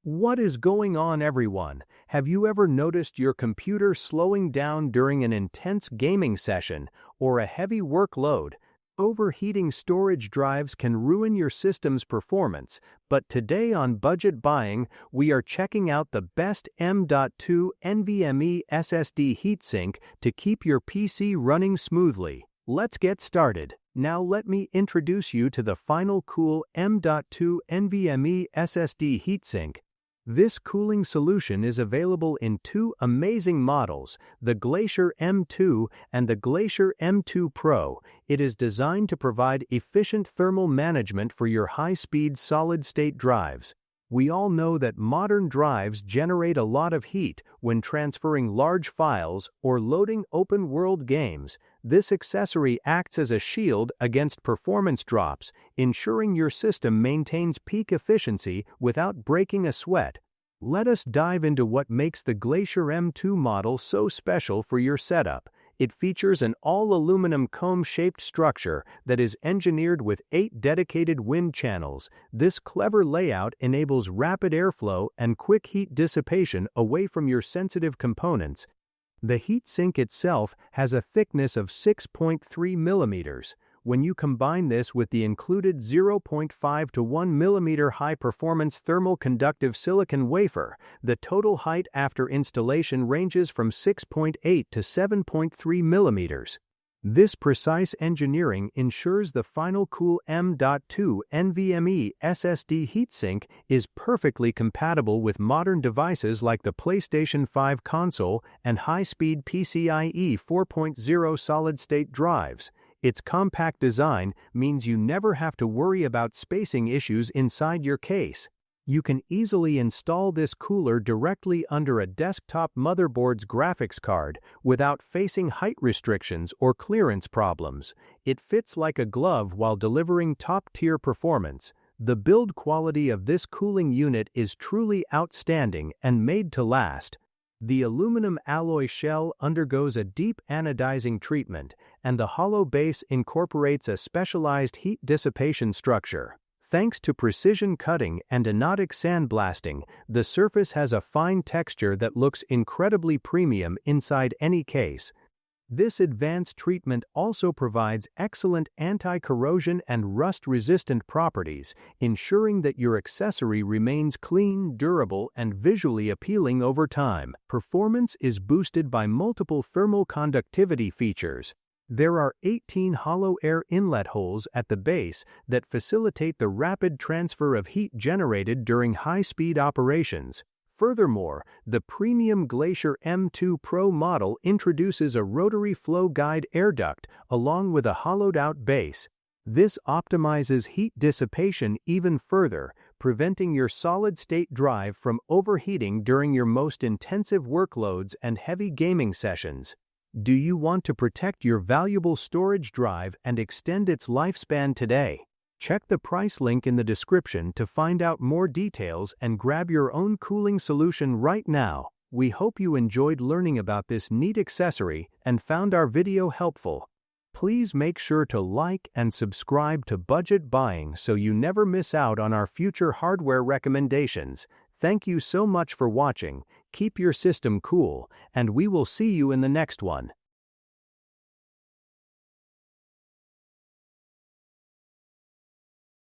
What is going on, everyone? Have you ever noticed your computer slowing down during an intense gaming session or a heavy workload? Overheating storage drives can ruin your system's performance, but today on Budget Buying, we are checking out the best M.2 NVMe SSD heatsink to keep your PC running smoothly. Let's get started. Now let me introduce you to the final cool M.2 NVMe SSD heatsink. This cooling solution is available in two amazing models, the Glacier M2 and the Glacier M2 Pro. It is designed to provide efficient thermal management for your high-speed solid-state drives. We all know that modern drives generate a lot of heat when transferring large files or loading open-world games. This accessory acts as a shield against performance drops, ensuring your system maintains peak efficiency without breaking a sweat. Let us dive into what makes the Glacier M2 model so special for your setup. It features an all-aluminum comb-shaped structure that is engineered with 8 dedicated wind channels. This clever layout enables rapid airflow and quick heat dissipation away from your sensitive components. The heatsink itself has a thickness of 6.3 millimeters. When you combine this with the included 0.5 to 1 millimeter high-performance thermal conductive silicon wafer, the total height after installation ranges from 6.8 to 7.3 millimeters. This precise engineering ensures the final cool M.2 NVMe SSD heatsink is perfectly compatible with modern devices like the PlayStation 5 console and high-speed PCIe 4.0 solid-state drives. Its compact design means you never have to worry about spacing issues inside your case. You can easily install this cooler directly under a desktop motherboard's graphics card without facing height restrictions or clearance problems. It fits like a glove while delivering top-tier performance. The build quality of this cooling unit is truly outstanding and made to last. The aluminum alloy shell undergoes a deep anodizing treatment, and the hollow base incorporates a specialized heat dissipation structure. Thanks to precision cutting and anodic sandblasting, the surface has a fine texture that looks incredibly premium inside any case. This advanced treatment also provides excellent anti-corrosion and rust-resistant properties, ensuring that your accessory remains clean, durable, and visually appealing over time. Performance is boosted by multiple thermal conductivity features. There are 18 hollow air inlet holes at the base that facilitate the rapid transfer of heat generated during high-speed operations. Furthermore, the premium Glacier M2 Pro model introduces a rotary flow guide air duct along with a hollowed-out base. This optimizes heat dissipation even further, preventing your solid-state drive from overheating during your most intensive workloads and heavy gaming sessions. Do you want to protect your valuable storage drive and extend its lifespan today? Check the price link in the description to find out more details and grab your own cooling solution right now. We hope you enjoyed learning about this neat accessory and found our video helpful. Please make sure to like and subscribe to Budget Buying so you never miss out on our future hardware recommendations. Thank you so much for watching. Keep your system cool, and we will see you in the next one.